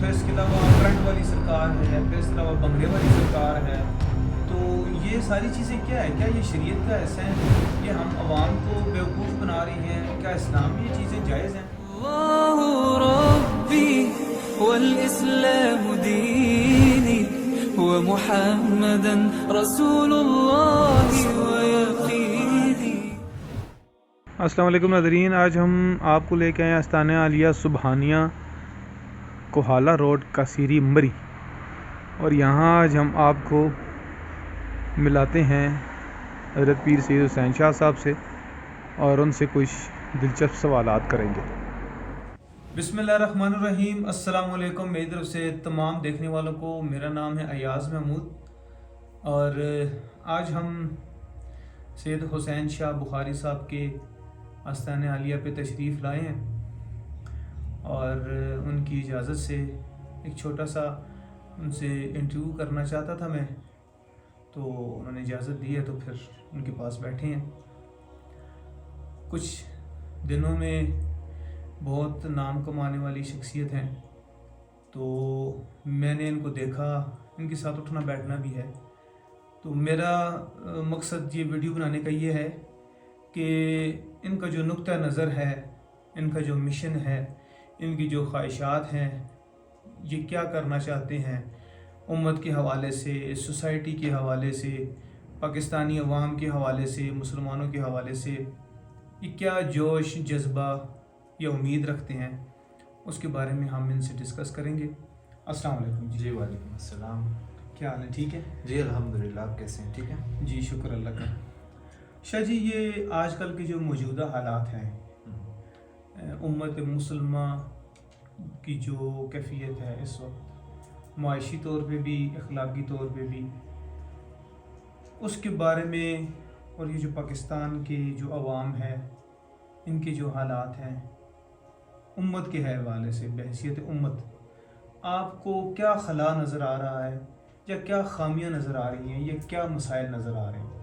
پھر اس کے علاوہ کرنٹ والی سرکار ہے، پھر اس کے علاوہ بنگلے والی سرکار ہے. تو یہ ساری چیزیں کیا ہے؟ کیا یہ شریعت کا حصہ ہیں؟ یہ ہم عوام کو بیوقوف بنا رہی ہیں؟ کیا اسلام میں یہ چیزیں جائز ہیں؟ اللہ ربی والاسلام دینی ومحمدا رسول اللہ ویقینی. السلام علیکم ناظرین، آج ہم آپ کو لے کے آئے ہیں آستانہ عالیہ سبحانیہ کوہالہ روڈ کثیری مری، اور یہاں آج ہم آپ کو ملاتے ہیں حضرت پیر سید حسین شاہ صاحب سے اور ان سے کچھ دلچسپ سوالات کریں گے. بسم اللہ الرحمن الرحیم. السلام علیکم. میری طرف سے تمام دیکھنے والوں کو میرا نام ہے ایاز محمود، اور آج ہم سید حسین شاہ بخاری صاحب کے آستانہ عالیہ پہ تشریف لائے ہیں، اور ان کی اجازت سے ایک چھوٹا سا ان سے انٹرویو کرنا چاہتا تھا میں، تو انہوں نے اجازت دی ہے تو پھر ان کے پاس بیٹھے ہیں. کچھ دنوں میں بہت نام کمانے والی شخصیت ہیں، تو میں نے ان کو دیکھا، ان کے ساتھ اٹھنا بیٹھنا بھی ہے. تو میرا مقصد یہ ویڈیو بنانے کا یہ ہے کہ ان کا جو نقطہ نظر ہے، ان کا جو مشن ہے، ان کی جو خواہشات ہیں، یہ کیا کرنا چاہتے ہیں امت کے حوالے سے، سوسائٹی کے حوالے سے، پاکستانی عوام کے حوالے سے، مسلمانوں کے حوالے سے، یہ کیا جوش جذبہ یا امید رکھتے ہیں، اس کے بارے میں ہم ان سے ڈسکس کریں گے. السلام علیکم. جی وعلیکم السلام. کیا حال ہے؟ ٹھیک ہے جی الحمدللہ. آپ کیسے ہیں؟ ٹھیک ہے جی، شکر اللہ کا. شاہ جی، یہ آج کل کے جو موجودہ حالات ہیں، امت مسلمہ کی جو کیفیت ہے اس وقت، معاشی طور پہ بھی، اخلاقی طور پہ بھی، اس کے بارے میں، اور یہ جو پاکستان کے جو عوام ہے، ان کے جو حالات ہیں امت کے حوالے سے، بحیثیت امت، آپ کو کیا خلا نظر آ رہا ہے، یا کیا خامیاں نظر آ رہی ہیں، یا کیا مسائل نظر آ رہے ہیں؟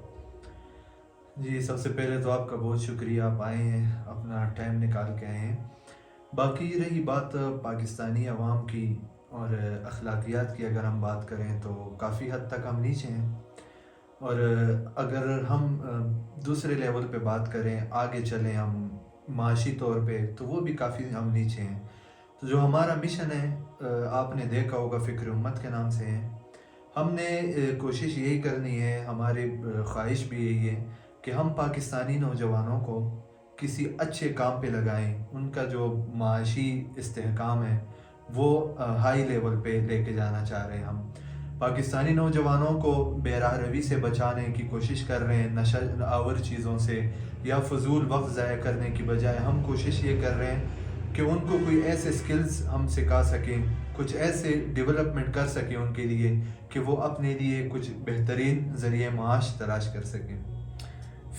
جی، سب سے پہلے تو آپ کا بہت شکریہ، آپ آئے ہیں، اپنا ٹائم نکال کے آئے ہیں. باقی رہی بات پاکستانی عوام کی اور اخلاقیات کی، اگر ہم بات کریں تو کافی حد تک ہم نیچے ہیں، اور اگر ہم دوسرے لیول پہ بات کریں، آگے چلیں ہم معاشی طور پہ، تو وہ بھی کافی ہم نیچے ہیں. تو جو ہمارا مشن ہے، آپ نے دیکھا ہوگا، فکر امت کے نام سے ہے. ہم نے کوشش یہی کرنی ہے، ہماری خواہش بھی یہی ہے کہ ہم پاکستانی نوجوانوں کو کسی اچھے کام پہ لگائیں، ان کا جو معاشی استحکام ہے وہ ہائی لیول پہ لے کے جانا چاہ رہے ہیں. ہم پاکستانی نوجوانوں کو بے راہ روی سے بچانے کی کوشش کر رہے ہیں، نشہ آور چیزوں سے یا فضول وقت ضائع کرنے کی بجائے ہم کوشش یہ کر رہے ہیں کہ ان کو کوئی ایسے سکلز ہم سکھا سکیں، کچھ ایسے ڈیولپمنٹ کر سکیں ان کے لیے کہ وہ اپنے لیے کچھ بہترین ذریعہ معاش تلاش کر سکیں.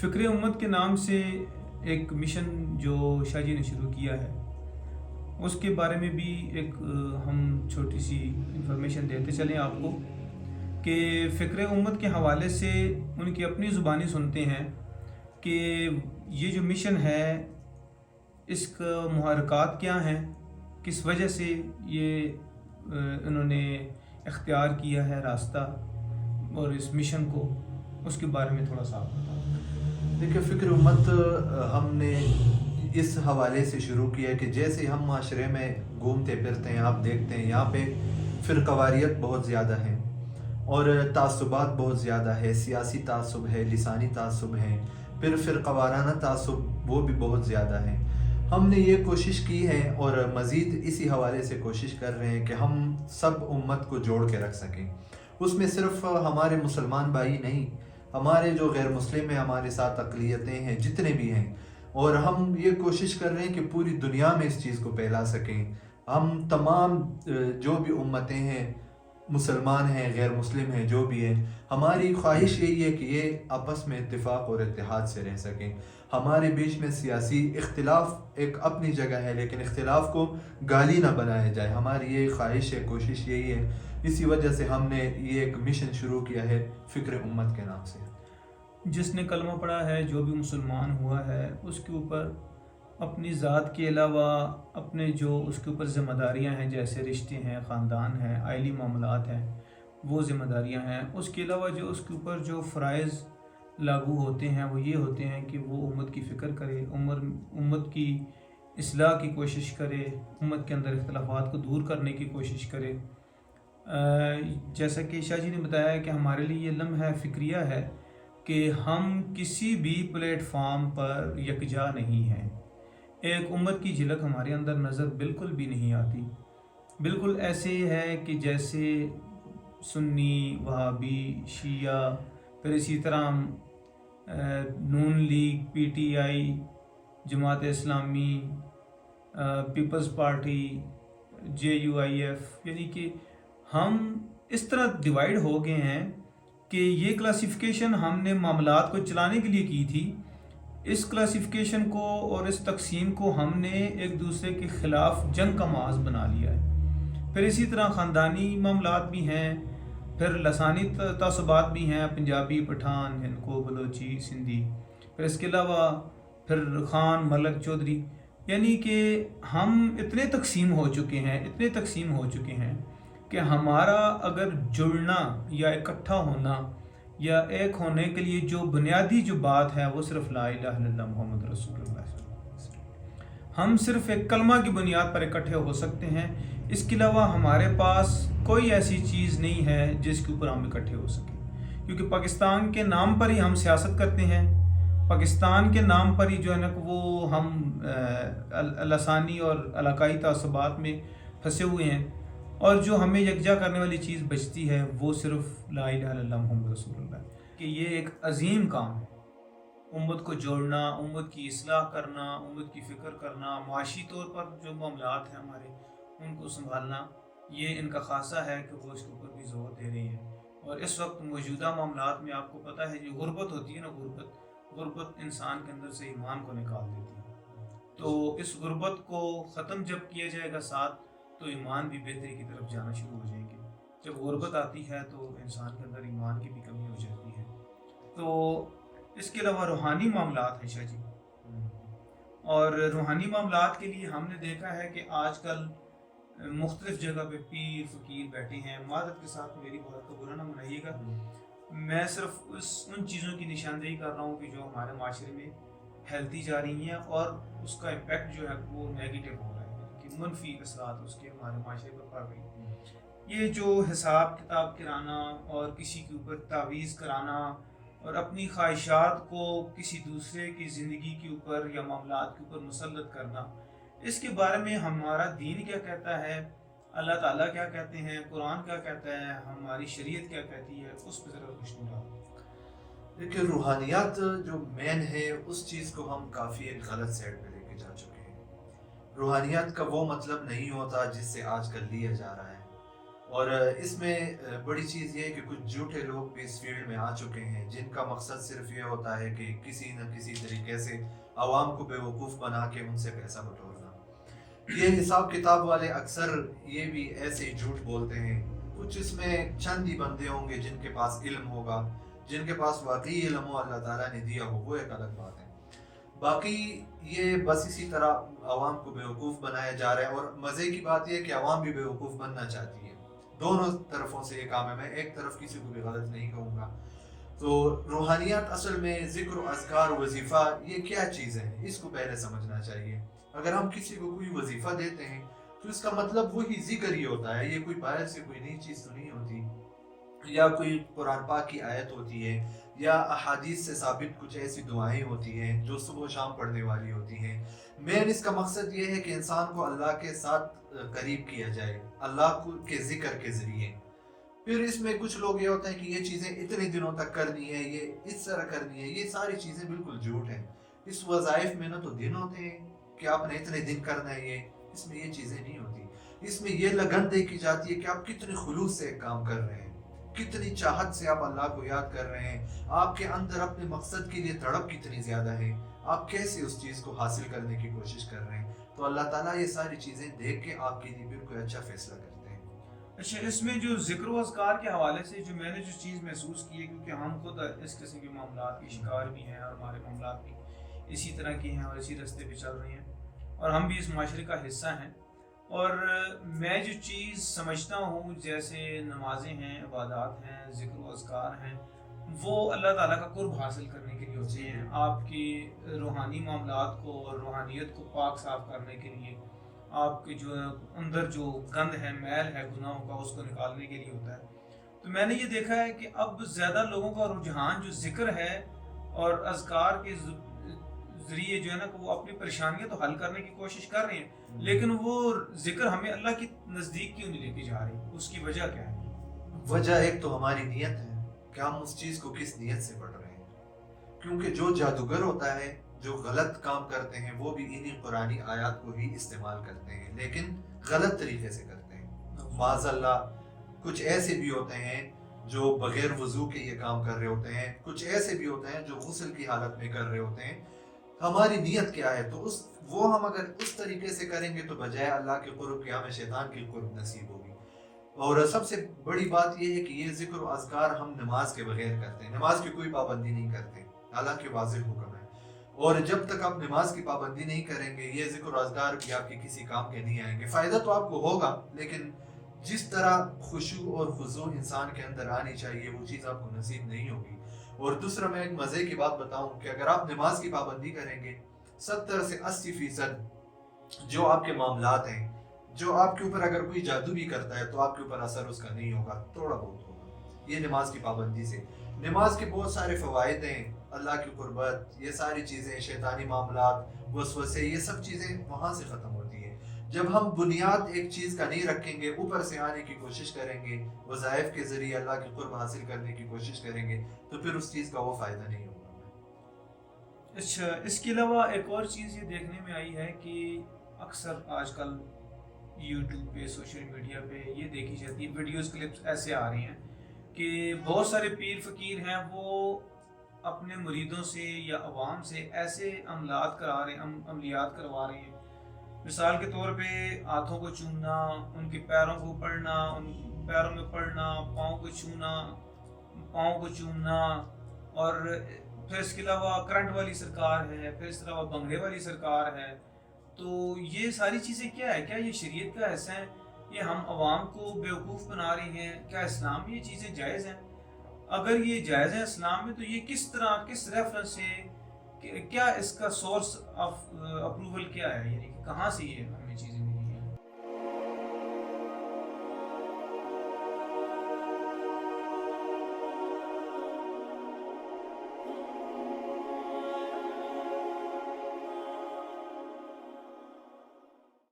فکر امت کے نام سے ایک مشن جو شاہ جی نے شروع کیا ہے، اس کے بارے میں بھی ایک ہم چھوٹی سی انفارمیشن دیتے چلیں آپ کو، کہ فکر امت کے حوالے سے ان کی اپنی زبانی سنتے ہیں کہ یہ جو مشن ہے، اس کا محرکات کیا ہیں، کس وجہ سے یہ انہوں نے اختیار کیا ہے راستہ اور اس مشن کو، اس کے بارے میں تھوڑا سا آپ بتائیں. دیکھیں، فکر امت ہم نے اس حوالے سے شروع کیا کہ جیسے ہم معاشرے میں گھومتے پھرتے ہیں، آپ دیکھتے ہیں یہاں پہ فرقواریت بہت زیادہ ہے اور تعصبات بہت زیادہ ہے، سیاسی تعصب ہے، لسانی تعصب ہے، پھر فرقوارانہ تعصب وہ بھی بہت زیادہ ہے. ہم نے یہ کوشش کی ہے اور مزید اسی حوالے سے کوشش کر رہے ہیں کہ ہم سب امت کو جوڑ کے رکھ سکیں. اس میں صرف ہمارے مسلمان بھائی نہیں، ہمارے جو غیر مسلم ہیں، ہمارے ساتھ اقلیتیں ہیں، جتنے بھی ہیں، اور ہم یہ کوشش کر رہے ہیں کہ پوری دنیا میں اس چیز کو پھیلا سکیں. ہم تمام جو بھی امتیں ہیں، مسلمان ہیں، غیر مسلم ہیں، جو بھی ہیں، ہماری خواہش یہی ہے کہ یہ آپس میں اتفاق اور اتحاد سے رہ سکیں. ہمارے بیچ میں سیاسی اختلاف ایک اپنی جگہ ہے، لیکن اختلاف کو گالی نہ بنایا جائے. ہماری یہ خواہش ہے، کوشش یہی ہے. اسی وجہ سے ہم نے یہ ایک مشن شروع کیا ہے فکر امت کے نام سے. جس نے کلمہ پڑھا ہے، جو بھی مسلمان ہوا ہے، اس کے اوپر اپنی ذات کے علاوہ اپنے جو اس کے اوپر ذمہ داریاں ہیں، جیسے رشتے ہیں، خاندان ہیں، آئلی معاملات ہیں، وہ ذمہ داریاں ہیں، اس کے علاوہ جو اس کے اوپر جو فرائض لاگو ہوتے ہیں وہ یہ ہوتے ہیں کہ وہ امت کی فکر کرے، امت کی اصلاح کی کوشش کرے، امت کے اندر اختلافات کو دور کرنے کی کوشش کرے۔ جیسا کہ شاہ جی نے بتایا کہ ہمارے لیے یہ لمحہ فکریہ ہے کہ ہم کسی بھی پلیٹ فارم پر یکجا نہیں ہیں۔ ایک امت کی جھلک ہمارے اندر نظر بالکل بھی نہیں آتی، بالکل ایسے ہی ہے کہ جیسے سنی، وہابی، شیعہ، پھر اسی طرح نون league, P T I, Jamaat Islami, Peoples Party, J U I F, یعنی کہ ہم اس طرح ڈیوائیڈ ہو گئے ہیں کہ یہ کلاسیفیکیشن ہم نے معاملات کو چلانے کے لیے کی تھی، اس کلاسیفیکیشن کو اور اس تقسیم کو ہم نے ایک دوسرے کے خلاف جنگ کا محاذ بنا لیا ہے۔ پھر اسی طرح خاندانی معاملات بھی ہیں، پھر لسانی تعصبات بھی ہیں، پنجابی، پٹھان، ہندکو، بلوچی، سندھی، پھر اس کے علاوہ پھر خان، ملک، چودھری، یعنی کہ ہم اتنے تقسیم ہو چکے ہیں کہ ہمارا اگر جڑنا یا اکٹھا ہونا یا ایک ہونے کے لیے جو بنیادی جو بات ہے وہ صرف لا الہ الا اللہ محمد رسول اللہ صلی اللہ علیہ وسلم، ہم صرف ایک کلمہ کی بنیاد پر اکٹھے ہو سکتے ہیں۔ اس کے علاوہ ہمارے پاس کوئی ایسی چیز نہیں ہے جس کے اوپر ہم اکٹھے ہو سکیں، کیونکہ پاکستان کے نام پر ہی ہم سیاست کرتے ہیں، پاکستان کے نام پر ہی جو ہے نا وہ ہم لسانی اور علاقائی تعصبات میں پھنسے ہوئے ہیں، اور جو ہمیں یکجا کرنے والی چیز بچتی ہے وہ صرف لا الہ الا اللہ محمد رسول اللہ، کہ یہ ایک عظیم کام ہے، امت کو جوڑنا، امت کی اصلاح کرنا، امت کی فکر کرنا، معاشی طور پر جو معاملات ہیں ہمارے ان کو سنبھالنا، یہ ان کا خاصہ ہے کہ وہ اس کے اوپر بھی زور دے رہی ہیں۔ اور اس وقت موجودہ معاملات میں آپ کو پتہ ہے جو غربت ہوتی ہے نا، غربت انسان کے اندر سے ایمان کو نکال دیتی ہے، تو اس غربت کو ختم جب کیا جائے گا ساتھ تو ایمان بھی بہتری کی طرف جانا شروع ہو جائے گی۔ جب غربت آتی ہے تو انسان کے اندر ایمان کی بھی کمی ہو جاتی ہے۔ تو اس کے علاوہ روحانی معاملات ہیں شاہ جی، اور روحانی معاملات کے لیے ہم نے دیکھا ہے کہ آج کل مختلف جگہ پہ پیر فقیر بیٹھے ہیں، معذرت کے ساتھ میری بات کو برا نہ منائیے گا، میں صرف ان چیزوں کی نشاندہی کر رہا ہوں کہ جو ہمارے معاشرے میں پھیلتی جا رہی ہیں اور اس کا امپیکٹ جو ہے وہ نیگیٹو ہو رہا ہے، کہ منفی اثرات اس کے ہمارے معاشرے پر پڑ رہی ہیں۔ یہ جو حساب کتاب کرانا اور کسی کے اوپر تعویذ کرانا اور اپنی خواہشات کو کسی دوسرے کی زندگی کے اوپر یا معاملات کے اوپر مسلط کرنا، اس کے بارے میں ہمارا دین کیا کہتا ہے، اللہ تعالیٰ کیا کہتے ہیں، قرآن کیا کہتا ہے، ہماری شریعت کیا کہتی ہے، اس پہ ذرا روشنی ڈالو۔ دیکھیے روحانیات جو مین ہے اس چیز کو ہم کافی ایک غلط سائڈ پہ لے کے جا چکے ہیں۔ روحانیات کا وہ مطلب نہیں ہوتا جس سے آج کل لیا جا رہا ہے، اور اس میں بڑی چیز یہ ہے کہ کچھ جھوٹے لوگ بھی اس فیلڈ میں آ چکے ہیں جن کا مقصد صرف یہ ہوتا ہے کہ کسی نہ کسی طریقے سے عوام کو بے وقوف بنا کے ان سے پیسہ بٹورنا۔ یہ حساب کتاب والے اکثر یہ بھی ایسے ہی جھوٹ بولتے ہیں، کچھ اس میں چند ہی بندے ہوں گے جن کے پاس علم ہوگا، جن کے پاس واقعی علم ہو اللہ تعالیٰ نے دیا ہو، وہ ایک الگ بات ہے۔ باقی یہ بس اسی طرح عوام کو بیوقوف بنایا جا رہا ہے، اور مزے کی بات یہ ہے کہ عوام بھی بیوقوف بننا چاہتی ہے، دونوں طرفوں سے یہ کام ہے، میں ایک طرف کسی کو بھی غلط نہیں کہوں گا۔ تو روحانیات اصل میں ذکر و اذکار، وظیفہ، یہ کیا چیز ہے اس کو پہلے سمجھنا چاہیے۔ اگر ہم کسی کو کوئی وظیفہ دیتے ہیں تو اس کا مطلب وہی ذکر ہی ہوتا ہے، یہ کوئی باہر سے کوئی نئی چیز تو نہیں ہوتی، یا کوئی قرآن پاک کی آیت ہوتی ہے، یا احادیث سے ثابت کچھ ایسی دعائیں ہوتی ہیں جو صبح و شام پڑھنے والی ہوتی ہیں۔ مین اس کا مقصد یہ ہے کہ انسان کو اللہ کے ساتھ قریب کیا جائے، اللہ کے ذکر کے ذریعے۔ پھر اس میں کچھ لوگ یہ ہوتا ہے کہ یہ چیزیں اتنے دنوں تک کرنی ہے، یہ اس طرح کرنی ہے، یہ ساری چیزیں بالکل جھوٹ ہیں۔ اس وظائف میں نہ تو دن ہوتے ہیں کہ آپ نے اتنے دن کرنا ہے، اس میں یہ چیزیں نہیں ہوتی۔ اس میں یہ لگن دیکھی جاتی ہے کہ آپ کتنے خلوص سے کام کر رہے ہیں، کتنی چاہت سے آپ اللہ کو یاد کر رہے ہیں، آپ کے اندر اپنے مقصد کے لیے تڑپ کتنی زیادہ ہے، آپ کیسے اس چیز کو حاصل کرنے کی کوشش کر رہے ہیں۔ تو اللہ تعالیٰ یہ ساری چیزیں دیکھ کے آپ کے لیے بالکل اچھا فیصلہ کرتے ہیں۔ اچھا، اس میں جو ذکر و اذکار کے حوالے سے جو میں نے جو چیز محسوس کی ہے، کیونکہ ہم خود اس قسم کے معاملات کے شکار بھی ہیں اور ہمارے معاملات بھی اسی طرح کے ہیں اور اسی راستے پہ چل رہے ہیں، اور ہم بھی اس معاشرے کا حصہ ہیں. اور میں جو چیز سمجھتا ہوں جیسے نمازیں ہیں، عبادات ہیں، ذکر و اذکار ہیں، وہ اللہ تعالیٰ کا قرب حاصل کرنے کے لیے ہوتی ہیں، آپ کی روحانی معاملات کو اور روحانیت کو پاک صاف کرنے کے لیے، آپ کے جو اندر جو گند ہے، میل ہے گناہوں کا، اس کو نکالنے کے لیے ہوتا ہے. تو میں نے یہ دیکھا ہے کہ اب زیادہ لوگوں کا رجحان جو ذکر ہے اور اذکار کے ذریعے جو ہے نا کہ وہ اپنی پریشانیاں تو حل کرنے کی کوشش کر رہے ہیں، لیکن وہ ذکر ہمیں اللہ کی نزدیک کیوں نہیں لے کے جا رہی؟ اس کی وجہ کیا ہے؟ وجہ ایک تو ہماری نیت ہے کہ ہم اس چیز کو کس نیت سے پڑھ رہے ہیں. کیونکہ جو جادوگر ہوتا ہے، جو غلط کام کرتے ہیں، وہ بھی انہی قرآنی آیات کو ہی استعمال کرتے ہیں، لیکن غلط طریقے سے کرتے ہیں. معاذ اللہ کچھ ایسے بھی ہوتے ہیں جو بغیر وضو کے یہ کام کر رہے ہوتے ہیں، کچھ ایسے بھی ہوتے ہیں جو غسل کی حالت میں کر رہے ہوتے ہیں. ہماری نیت کیا ہے؟ تو وہ ہم اگر اس طریقے سے کریں گے تو بجائے اللہ کے قرب کے ہمیں شیطان کی قرب نصیب ہوگی. اور سب سے بڑی بات یہ ہے کہ یہ ذکر و اذکار ہم نماز کے بغیر کرتے ہیں، نماز کی کوئی پابندی نہیں کرتے، حالانکہ واضح حکم ہے. اور جب تک آپ نماز کی پابندی نہیں کریں گے یہ ذکر و اذکار بھی آپ کے کسی کام کے نہیں آئیں گے. فائدہ تو آپ کو ہوگا، لیکن جس طرح خشوع اور خضوع انسان کے اندر آنی چاہیے وہ چیز آپ کو نصیب نہیں ہوگی. اور دوسرا میں ایک مزے کی بات بتاؤں کہ اگر آپ نماز کی پابندی کریں گے 70 سے 80% جو آپ کے معاملات ہیں، جو آپ کے اوپر اگر کوئی جادو بھی کرتا ہے تو آپ کے اوپر اثر اس کا نہیں ہوگا، تھوڑا بہت ہوگا. یہ نماز کی پابندی سے. نماز کے بہت سارے فوائد ہیں، اللہ کی قربت، یہ ساری چیزیں، شیطانی معاملات، وسوسے، یہ سب چیزیں وہاں سے ختم ہوتی ہیں. جب ہم بنیاد ایک چیز کا نہیں رکھیں گے، اوپر سے آنے کی کوشش کریں گے، وظائف کے ذریعے اللہ کی قرب حاصل کرنے کی کوشش کریں گے، تو پھر اس چیز کا وہ فائدہ نہیں ہوگا. اچھا، اس کے علاوہ ایک اور چیز یہ دیکھنے میں آئی ہے کہ اکثر آج کل یوٹیوب پہ، سوشل میڈیا پہ یہ دیکھی جاتی ہے، ویڈیوز کلپس ایسے آ رہی ہیں کہ بہت سارے پیر فقیر ہیں، وہ اپنے مریدوں سے یا عوام سے ایسے عملیات کروا رہے ہیں. مثال کے طور پہ ہاتھوں کو چومنا، ان کے پیروں کو پڑنا، ان پیروں میں پڑنا، پاؤں کو چھونا، پاؤں کو چومنا، اور پھر اس کے علاوہ کرنٹ والی سرکار ہے، پھر اس کے علاوہ بنگڑے والی سرکار ہے. تو یہ ساری چیزیں کیا ہے؟ کیا یہ شریعت کا حصہ ہے؟ یہ ہم عوام کو بیوقوف بنا رہے ہیں؟ کیا اسلام میں یہ چیزیں جائز ہیں؟ اگر یہ جائز ہیں اسلام میں تو یہ کس طرح، کس ریفرنس سے، کیا اس کا سورس آف اپروول کیا ہے؟ یعنی کہ کہاں سے یہ